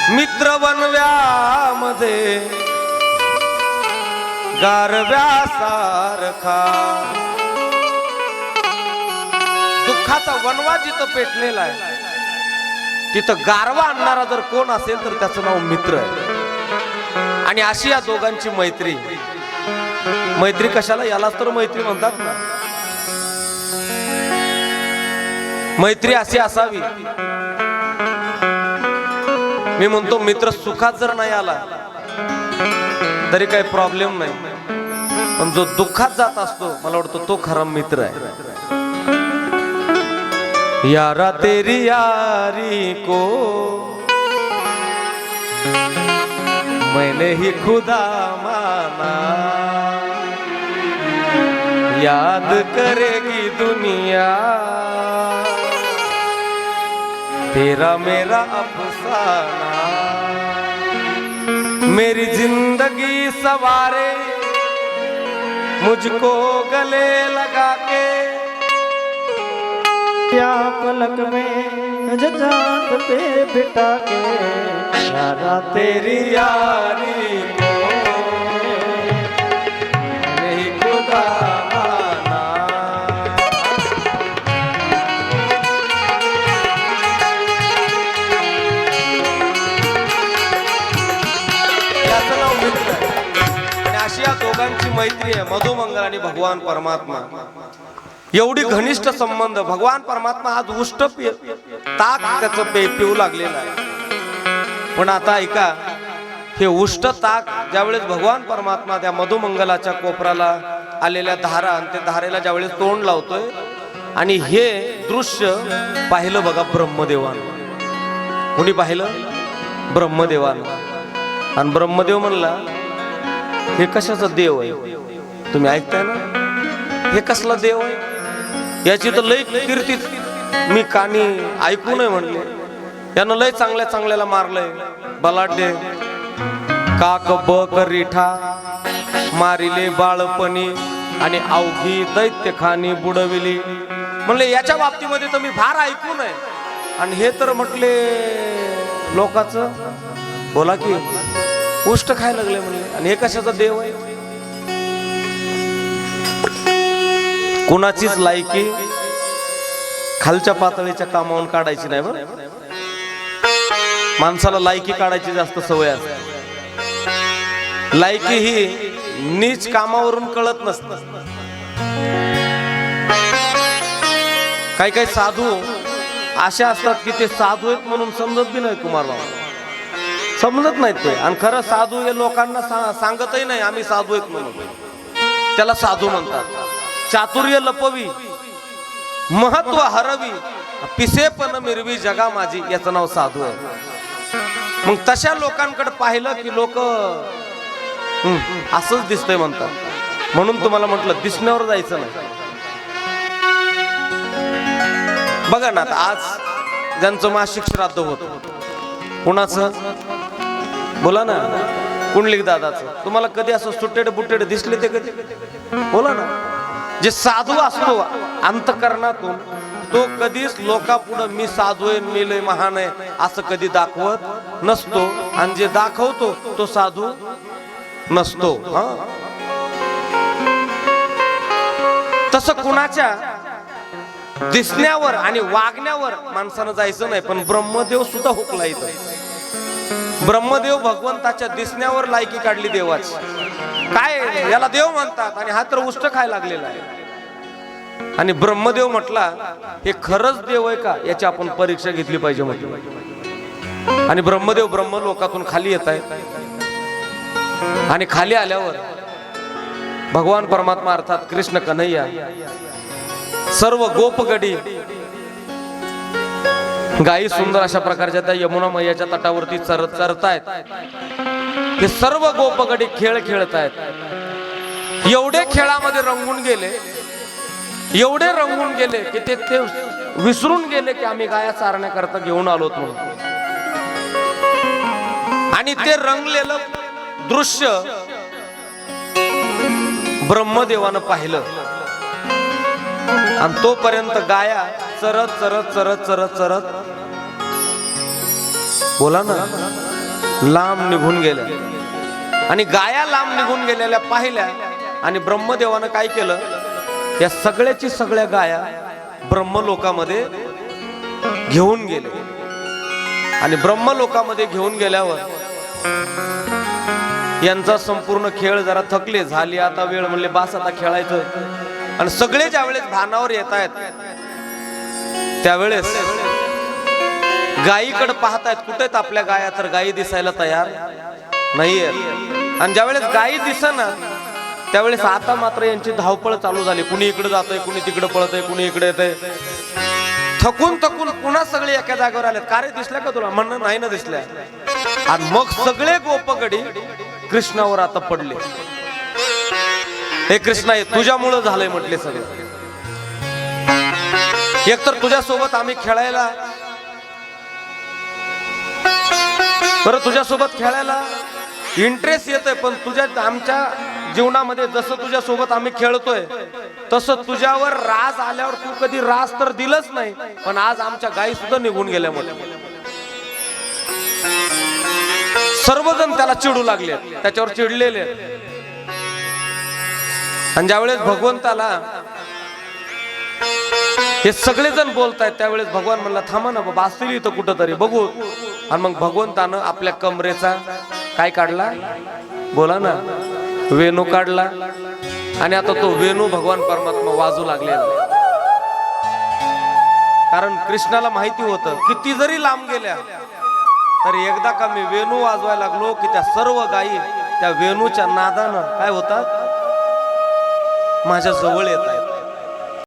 मित्र वनव्यामध्ये गारव्यासारखा दुःखाचा वनवा जिथं पेटलेला आहे तिथं गारवा आणणारा जर कोण असेल तर त्याचं नाव मित्र आहे. आणि अशी या दोघांची मैत्री. मैत्री कशाला, यालाच तर मैत्री म्हणतात ना. मैत्री अशी असावी. मी म्हणतो मित्र सुखात जर नाही आला तरी काही प्रॉब्लेम नाही, पण जो दुःखात जात असतो मला वाटतं तो खरा मित्र आहे. यारा तेरी यारी को मैंने ही खुदा माना, याद करेगी दुनिया तेरा मेरा अफसाना. मेरी जिंदगी सवारे मुझको गले लगा के, या पलक में जन्नत पे बिठा के, यारा तेरी यारी को नहीं खुदा माना. याचं नाव मित्र आहे. आणि अशी या दोघांची मैत्री आहे, मधुमंगल आणि भगवान परमात्मा. एवढी घनिष्ठ संबंध. भगवान परमात्मा आज उष्ट ताक त्याचं पिऊ लागलेलं आहे. पण आता ऐका, हे उष्ट ताक ज्यावेळेस भगवान परमात्मा त्या मधुमंगलाच्या कोपराला आलेल्या धारा आणि त्या धारेला ज्यावेळेस तोंड लावतोय आणि हे दृश्य पाहिलं बघा ब्रह्मदेवानं. कोणी पाहिलं? ब्रह्मदेवानं. आणि ब्रह्मदेव म्हणला हे कशाचा देव आहे? तुम्ही ऐकताय ना, हे कसला देव आहे? याची तर लय कीर्ती मी कानी ऐकू नये म्हणले. यानं लय चांगल्या चांगल्याला मारलंय. बलाढ्य काक बक रिठा मारिले बाळपणी आणि अवघी दैत्य खानी बुडविली. म्हणले याच्या बाबतीमध्ये तर मी फार ऐकू नये. आणि हे तर म्हटले लोकांचं बोला की उष्ट खायला लागले म्हणले. आणि हे कशाचा देव आहे? कुणाचीच लायकी खालच्या पातळीच्या कामावून काढायची नाही बरं. माणसाला लायकी काढायची जास्त सवय असते. लायकी ही नीच कामावरून कळत नसते. काही काही साधू अशा असतात की ते साधू आहेत म्हणून समजत बी नाही. कुमार बाबा समजत नाहीत ते. आणि खरं साधू हे लोकांना सांगतही नाही आम्ही साधू आहेत म्हणून. त्याला साधू म्हणतात. चातुर्य लपवी महत्व हरवी पिसेपण मिरवी जगा माझी, याचं नाव साधू आहे. मग तशा लोकांकडे पाहिलं की लोक असंच दिसतंय म्हणतात. म्हणून तुम्हाला म्हटलं दिसण्यावर जायचं नाही. बघा ना, आज ज्यांचं मासिक श्राद्ध होत, कुणाचं बोला ना, कुंडलिक दादाचं. तुम्हाला कधी असं सुटेड बुटेड दिसले ते कधी? बोला ना. जे साधू असतो अंतकरणातून तो कधीच लोकापुढं मी साधू आहे, मी लय महान आहे असं कधी दाखवत नसतो. आणि जे दाखवतो तो साधू नसतो. तसं कुणाच्या दिसण्यावर आणि वागण्यावर माणसानं जायचं नाही. पण ब्रह्मदेव सुद्धा हुकला इथं. ब्रह्मदेव भगवंताच्या दिसण्यावर लायकी काढली देवाची. काय याला देव म्हणतात आणि हा तर उष्ट खायला लागलेला आहे. आणि ब्रह्मदेव म्हटला हे खरंच देव आहे का याची आपण परीक्षा घेतली पाहिजे म्हटलं. आणि ब्रह्मदेव ब्रह्मलोकातून खाली येत आहे. आणि खाली आल्यावर भगवान परमात्मा अर्थात कृष्ण कन्हैया सर्व गोपगडी गायी सुंदर अशा प्रकारच्या त्या यमुना मैयाच्या तटावरती चरतायत. हे सर्व गोपगडी खेळ खेळतायत. एवढे खेळामध्ये रंगून गेले, एवढे रंगून गेले की ते विसरून गेले की आम्ही गाया चारण्याकरता घेऊन आलोत म्हणून. आणि ते रंगलेलं दृश्य ब्रह्मदेवानं पाहिलं. आणि तोपर्यंत गाया चरत चरत चरत चरत चरत बोला ना लांब निघून गेल्या आणि गाया लांब निघून गेलेल्या पाहिल्या आणि ब्रह्मदेवानं काय केलं, या सगळ्याची सगळ्या गाया ब्रह्मलोकामध्ये घेऊन गेले. आणि ब्रह्मलोकामध्ये घेऊन गेल्यावर यांचा संपूर्ण खेळ जरा थकले झाली, आता वेळ म्हणले बास आता खेळायचं. आणि सगळे ज्यावेळेस भानावर येत आहेत त्यावेळेस गायीकडे पाहतायत, कुठे आहेत आपल्या गाया, तर गायी दिसायला तयार नाहीये. आणि ज्यावेळेस गायी दिसेना त्यावेळेस आता मात्र यांची धावपळ चालू झाली. कुणी इकडे जातंय, कुणी तिकडे पळतंय, कुणी इकडे येतंय. थकून थकून पुन्हा सगळे एका जागेवर आले. का रे दिसल्या का तुला? म्हणणं नाही ना दिसल्या. आणि मग सगळे गोपगडी कृष्णावर आता पडले. हे कृष्णा, हे तुझ्यामुळं झालंय म्हटले सगळे. एकतर तुझ्यासोबत आम्ही खेळायला, बरं तुझ्यासोबत खेळायला इंटरेस्ट येतोय, पण तुझ्या आमच्या जीवनामध्ये जसं तुझ्यासोबत आम्ही खेळतोय तसं तुझ्यावर राज आल्यावर तू कधी राज तर दिलंच नाही. पण आज आमच्या गायी सुद्धा निघून गेल्या म्हटलं. सर्वजण त्याला चिडू लागले, त्याच्यावर चिडलेले. आणि ज्यावेळेस भगवंताला हे सगळेजण बोलतायत त्यावेळेस भगवान म्हणला, थांबा ना बाबा, असतील इथं कुठं तरी बघू. आणि मग भगवंतानं आपल्या कमरेचा काय काढला, बोला ना, वेणू काढला. आणि आता तो वेणू भगवान परमात्मा वाजू लागलेला. कारण कृष्णाला माहिती होतं किती जरी लांब गेल्या तरी एकदा का मी वेणू वाजवायला लागलो की त्या सर्व गायी त्या वेणूच्या नादानं काय होतात, माझ्या जवळ येतात.